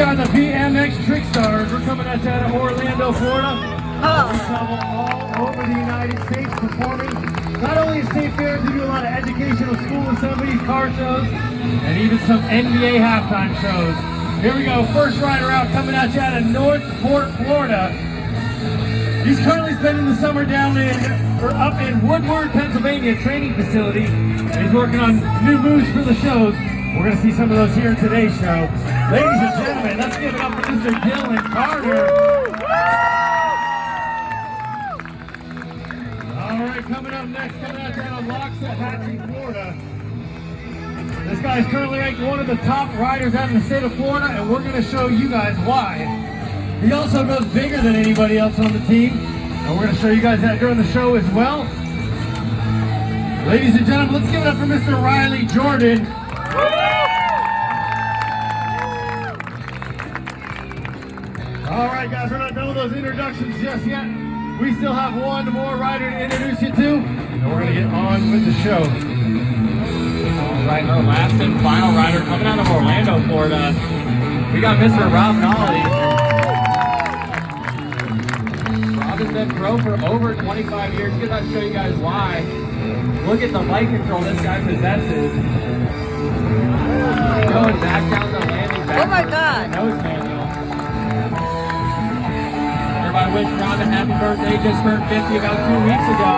are the BMX Trick Stars. We're coming at you out of Orlando, Florida. We travel all over the United States performing not only at state fairs, we do a lot of educational school assemblies, car shows, and even some NBA halftime shows. Here we go, first rider out coming at you out of Northport, Florida. He's currently spending the summer up in Woodward, Pennsylvania training facility. And he's working on new moves for the shows. We're going to see some of those here in today's show. Ladies and gentlemen, let's give it up for Mr. Dylan Carter. All right, coming up next, coming out down to Loxahatchee, Florida. This guy is currently ranked one of the top riders out in the state of Florida, and we're going to show you guys why. He also goes bigger than anybody else on the team, and we're going to show you guys that during the show as well. Ladies and gentlemen, let's give it up for Mr. Riley Jordan. All right, guys, we're not done with those introductions just yet. We still have one more rider to introduce you to, and we're going to get on with the show. All right, our last and final rider coming out of Orlando, Florida. We got Mr. Rob Nolly. Rob has been pro for over 25 years. He's going to show you guys why. Look at the light control this guy possesses. Going back down the landing back. Oh my God! Nose manual. Everybody wish Rob a happy birthday. Just turned 50 about 2 weeks ago.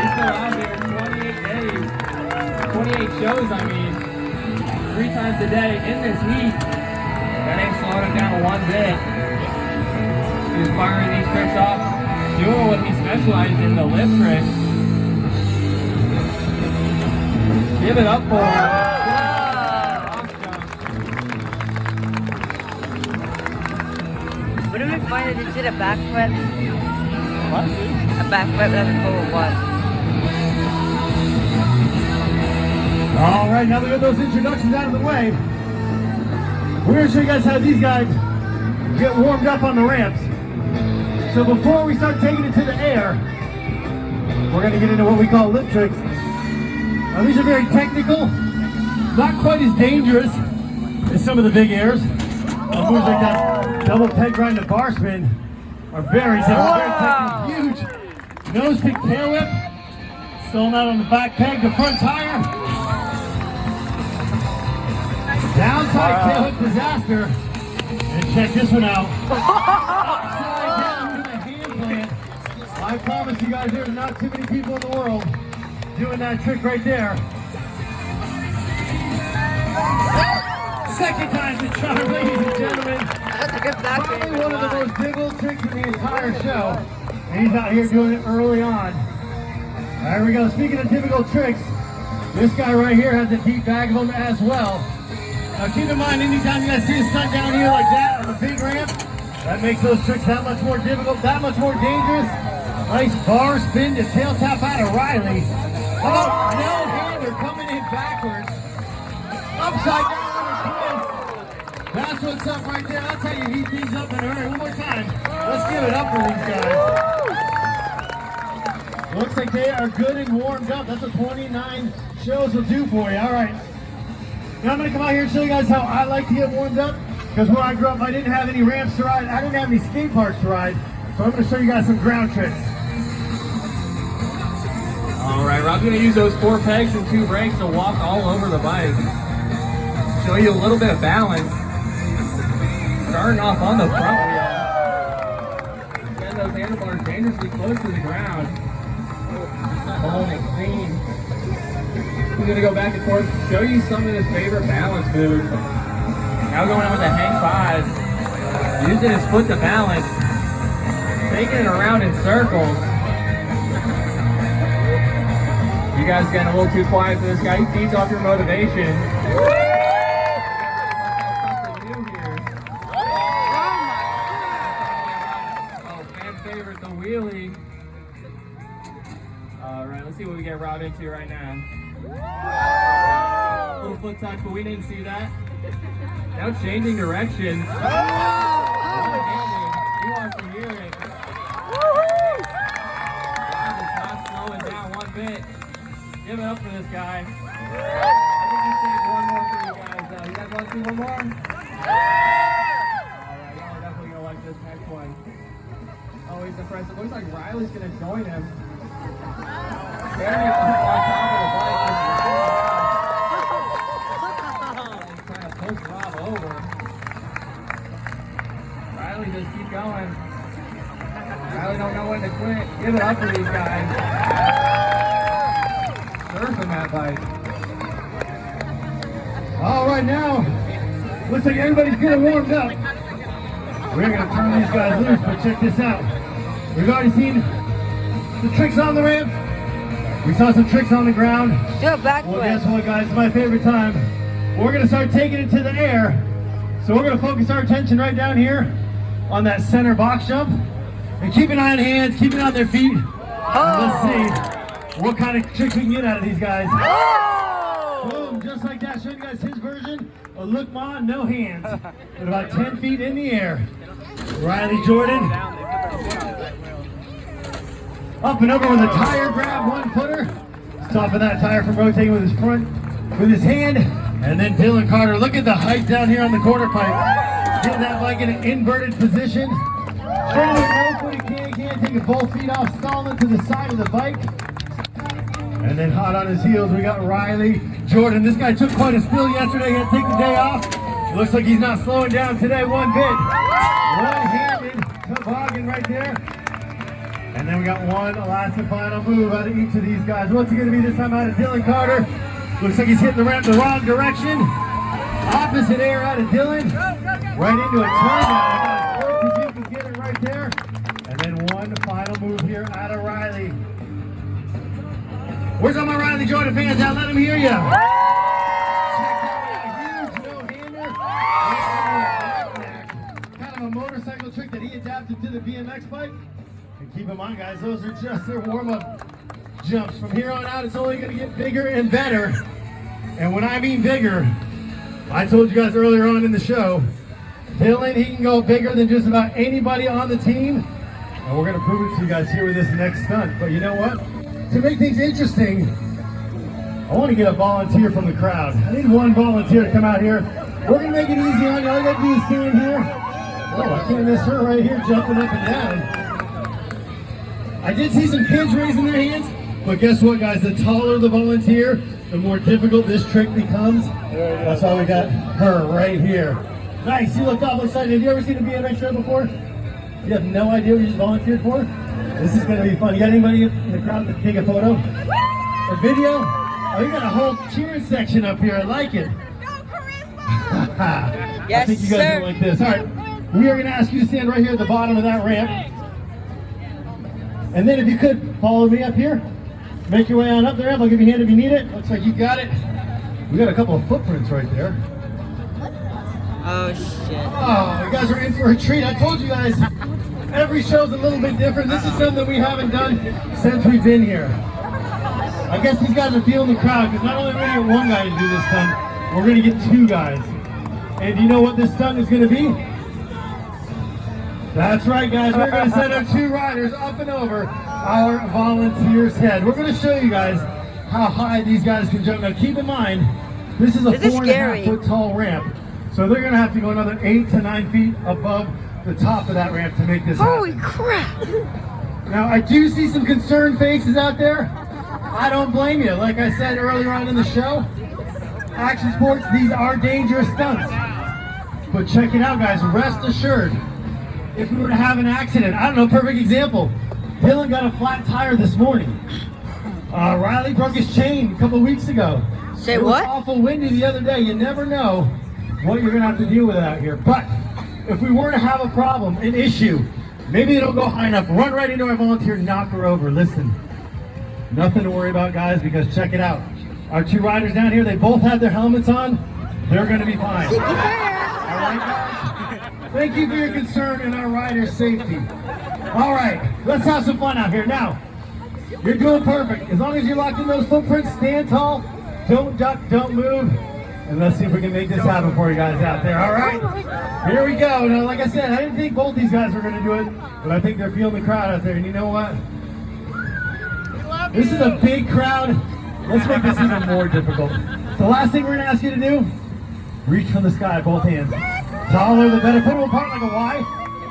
He's still out here 28 days. 28 shows, I mean. 3 times a day in this heat. That ain't slowing him down one bit. He's firing these tricks off, doing what he specialized in, the lip tricks. Give it up for him. Wouldn't it be funny if you did a backflip? What? A backflip, that's a cool one. All right, now that we got those introductions out of the way, we're going to show you guys how these guys get warmed up on the ramps. So before we start taking it to the air, we're going to get into what we call lip tricks. Now these are very technical, not quite as dangerous as some of the big airs. Moves like that double peg grind to bar spin are very technical, huge. Nose pick tail whip, stolen out on the back peg, the front tire. Downside tail whip disaster. And check this one out. Upside down to the hand plant. I promise you guys, there's not too many people in the world doing that trick right there. Second time's the charm, ladies and gentlemen. That's a good back. Probably one of the most difficult tricks in the entire show. And he's out here doing it early on. There we go. Speaking of difficult tricks, this guy right here has a deep bag of them as well. Now keep in mind, anytime you guys see a stunt down here like that on a big ramp, that makes those tricks that much more difficult, that much more dangerous. Nice bar spin to tail tap out of Riley. How about no-hander coming in backwards. Upside down. That's what's up right there. That's how you heat things up in a hurry. One more time. Let's give it up for these guys. Looks like they are good and warmed up. That's what 29 shows will do for you. All right. Now I'm going to come out here and show you guys how I like to get warmed up. Because where I grew up, I didn't have any ramps to ride. I didn't have any skate parks to ride. So I'm going to show you guys some ground tricks. All right, Rob's going to use those 4 pegs and 2 brakes to walk all over the bike. Show you a little bit of balance. Starting off on the front wheel. Getting those handlebars dangerously close to the ground. Holding it clean. He's going to go back and forth, show you some of his favorite balance moves. Now going on with the hang 5. Using his foot to balance. Taking it around in circles. You guys getting a little too quiet for this guy. He feeds off your motivation. Favorite, the wheelie. All right, let's see what we get Rob into right now. Little foot touch, but we didn't see that. Now changing directions. He wants to hear it. Rob is not slowing down one bit. Give it up for this guy. I think he saved one more for you guys. You guys want to see one more? one. Always impressive. Looks like Riley's going to join him. Very up on top of the bike. He's trying to push Rob over. Riley just keep going. Riley don't know when to quit. Give it up for these guys. Surfing that bike. All right, now, looks like everybody's getting warmed up. We're going to turn these guys loose, but check this out. We've already seen the tricks on the ramp. We saw some tricks on the ground. Do a backflip. Well, guess what, guys? It's my favorite time. We're going to start taking it to the air. So we're going to focus our attention right down here on that center box jump. And keep an eye on hands, keep an eye on their feet. Let's see what kind of tricks we can get out of these guys. Boom, just like that. Showing you guys his version of Look Ma, no hands. But about 10 feet in the air. Riley Jordan. Up and over with a tire grab, one footer. Stopping that tire from rotating with his front, with his hand. And then Dylan Carter, look at the height down here on the quarter pipe. Getting that bike in an inverted position. Trying to rope what he can, taking both feet off, stalling to the side of the bike. And then hot on his heels, we got Riley Jordan. This guy took quite a spill yesterday, had to take the day off. Looks like he's not slowing down today one bit. One-handed toboggan right there. And then we got one last and final move out of each of these guys. What's it going to be this time out of Dylan Carter? Looks like he's hitting the ramp the wrong direction. Opposite air out of Dylan. Right into a turn. As you can get it right there. And then one final move here out of Riley. Where's all my Riley Jordan fans out? Let them hear you. Check out that huge no-hander. Kind of a motorcycle trick that he adapted to the BMX bike. And keep in mind, guys, those are just their warm-up jumps. From here on out, it's only going to get bigger and better. And when I mean bigger, I told you guys earlier on in the show, Dylan, he can go bigger than just about anybody on the team. And we're going to prove it to you guys here with this next stunt. But you know what? To make things interesting, I want to get a volunteer from the crowd. I need one volunteer to come out here. We're going to make it easy on you. All you got to do is stand here. Oh, I can't miss her right here jumping up and down. I did see some kids raising their hands, but guess what, guys? The taller the volunteer, the more difficult this trick becomes. That's why we got her right here. Nice, you look awful excited. Have you ever seen a BMX show before? You have no idea what you just volunteered for? This is going to be fun. You got anybody in the crowd that can take a photo? A video? Oh, you got a whole cheering section up here. I like it. Yes, I think you guys will like this. All right, we are going to ask you to stand right here at the bottom of that ramp. And then if you could, follow me up here. Make your way on up the ramp. I'll give you a hand if you need it. Looks like you got it. We got a couple of footprints right there. Oh, shit. Oh, you guys are in for a treat. I told you guys, every show's a little bit different. This is something we haven't done since we've been here. I guess these guys are feeling the crowd, because not only are we going to get one guy to do this stunt, we're going to get two guys. And do you know what this stunt is going to be? That's right, guys. We're going to send our two riders up and over our volunteer's head. We're going to show you guys how high these guys can jump. Now, keep in mind, this is a 4.5 foot tall ramp. So they're going to have to go another 8 to 9 feet above the top of that ramp to make this happen. Holy crap! Now, I do see some concerned faces out there. I don't blame you. Like I said earlier on in the show, action sports, these are dangerous stunts. But check it out, guys. Rest assured, if we were to have an accident, I don't know, perfect example. Dylan got a flat tire this morning. Riley broke his chain a couple weeks ago. Say what? It was what? awful windy the other day. You never know what you're going to have to deal with out here. But if we were to have a problem, an issue, maybe they don't go high enough, run right into our volunteer, knock her over. Listen, nothing to worry about, guys, because check it out. Our two riders down here, they both have their helmets on. They're going to be fine. All right, guys? Thank you for your concern in our riders' safety. All right, let's have some fun out here. Now, you're doing perfect. As long as you're locked in those footprints, stand tall, don't duck, don't move. And let's see if we can make this happen for you guys out there, all right? Here we go. Now, like I said, I didn't think both these guys were going to do it, but I think they're feeling the crowd out there. And you know what? This is a big crowd. Let's make this even more difficult. The last thing we're going to ask you to do, reach from the sky, both hands. Taller the better. Put them apart like a Y.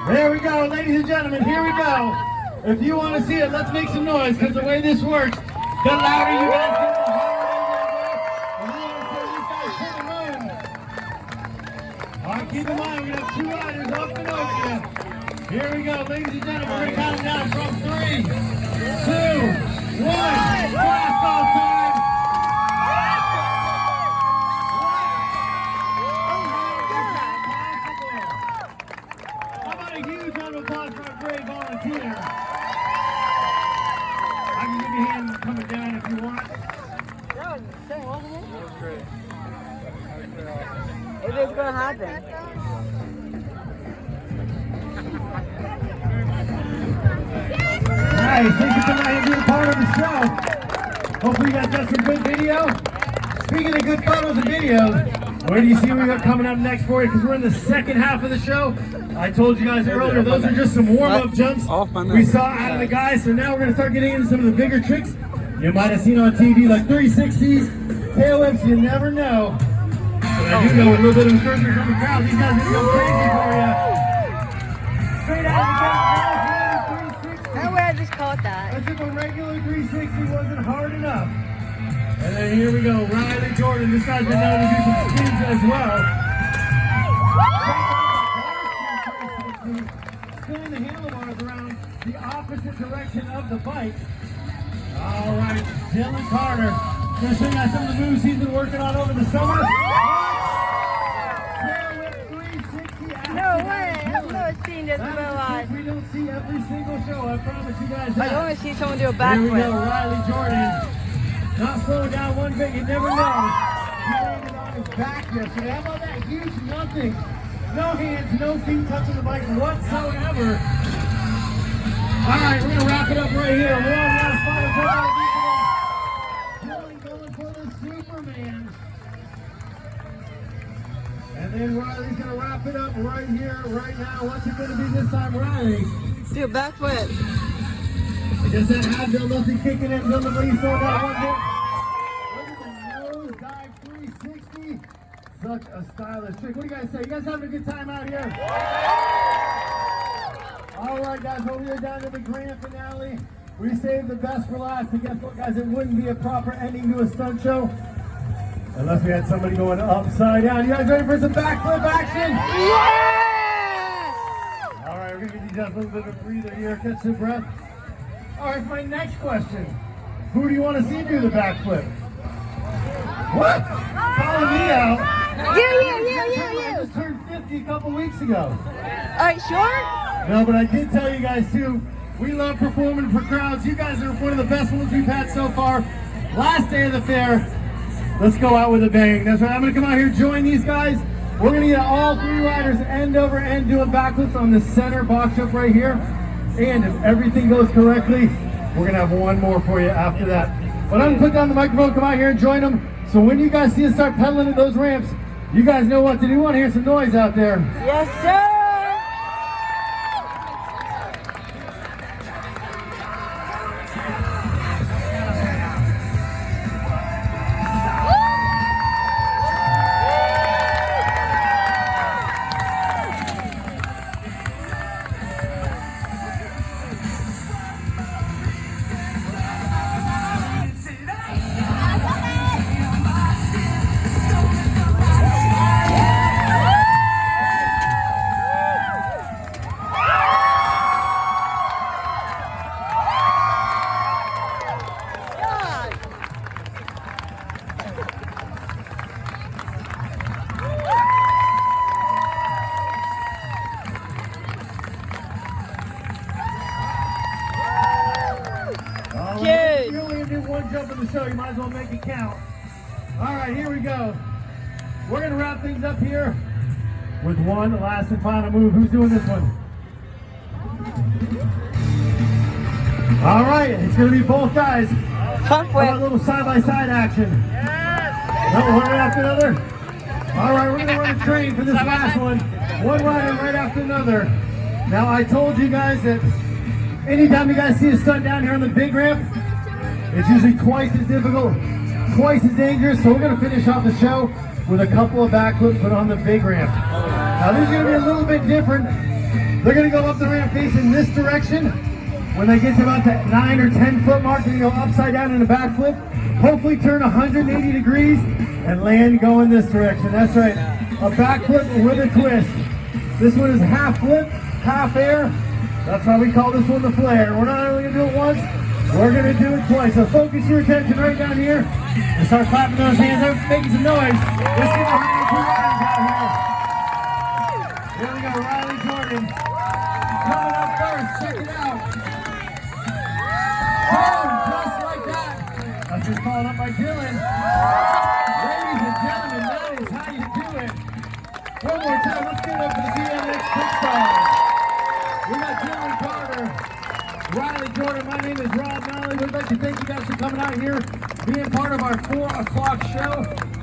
There we go, ladies and gentlemen, here we go. If you want to see it, let's make some noise, because the way this works, the louder you guys get, the harder it will go. And we want to see these guys put them in. All right, keep in mind, we have 2 riders up and over you. Here we go, ladies and gentlemen, we're going to count them down from 3, 2, 1, blast off time. How about a huge round of applause for a great volunteer? I can give you a hand coming down if you want. That was insane, wasn't it? That was great. Maybe it's gonna happen. Nice, thanks for coming out here and being a part of the show. Hopefully you guys got some good video. Speaking of good photos and videos, where do you see we got coming up next for you? Because we're in the second half of the show. I told you guys earlier, those are just some warm-up jumps we saw out of the guys. So now we're going to start getting into some of the bigger tricks you might have seen on TV, like 360s, tail whips, you never know. But I do know with a little bit of encouragement from the crowd, these guys are going to go crazy for you. Straight out of the gate, 360. No way I just caught that. As if a regular 360 wasn't hard enough. And then here we go, Riley Jordan. This guy's been known to do some spins as well. Spinning the handlebars around the opposite direction of the bike. All right, Dylan Carter. Gonna show you guys some of the moves he's been working on over the summer. No way, I've never seen this in my life. We don't see every single show, I promise you guys I that. want to see someone do a Here we go, backflip. Riley Jordan. Not slowing down one bit, you never know. He landed on his back yesterday. How about that huge nothing? No hands, no feet touching the bike whatsoever. All right, we're gonna wrap it up right here. We're on the last final Dylan going for the Superman. And then Riley's gonna wrap it up right here, right now. What's it gonna be this time, Riley? Do a backflip. I guess that had Bill nothing kicking in. Bill McLean sold out one bit. Look at the nose dive 360. Such a stylish trick. What do you guys say? You guys having a good time out here? All right, guys. Well, we are down to the grand finale. We saved the best for last. And guess what, guys? It wouldn't be a proper ending to a stunt show unless we had somebody going upside down. You guys ready for some backflip action? Yes! All right, we're going to give you guys a little bit of a breather here. Catch your breath. All right, for my next question, who do you want to see do the backflip? What? Calling me out. I just turned 50 a couple weeks ago. Alright, sure? No, but I did tell you guys too, we love performing for crowds. You guys are one of the best ones we've had so far. Last day of the fair, let's go out with a bang. That's right, I'm going to come out here and join these guys. We're going to get all 3 riders end over end doing backflips on the center box jump right here. And if everything goes correctly, we're going to have one more for you after that. But I'm going to put down the microphone, come out here and join them. So when you guys see us start pedaling at those ramps, you guys know what to do. We want to hear some noise out there. Yes, sir! Dude. You only do one jump in the show, you might as well make it count. All right, here we go. We're going to wrap things up here with one last and final move. Who's doing this one? All right, it's going to be both guys. Front How about a flip. little side-by-side action? No, one right after another. All right, we're going to run a train for this last one. One rider right after another. Now, I told you guys that anytime you guys see a stunt down here on the big ramp, it's usually twice as difficult, twice as dangerous. So we're going to finish off the show with a couple of backflips, but on the big ramp. Now, this is going to be a little bit different They're going to go up the ramp facing this direction. When they get to about the 9 or 10 foot mark, they're going to go upside down in a backflip. Hopefully turn 180 degrees and land going this direction. That's right. A backflip with a twist. This one is half flip, half air. That's why we call this one the flare. We're not only going to do it once, we're going to do it twice. So focus your attention right down here and start clapping those hands up, making some noise. Let's get the two riders out here. Here we go, Riley Jordan. Coming up first, check it out. Boom, just like that. That's just called up by Dylan. Ladies and gentlemen, that is how you do it. One more time, let's give it up for the BMX Quick Stars. We got Dylan Carter, Riley Jordan. My name is Rob Nolly. We'd like to thank you guys for coming out here, being part of our 4 o'clock show.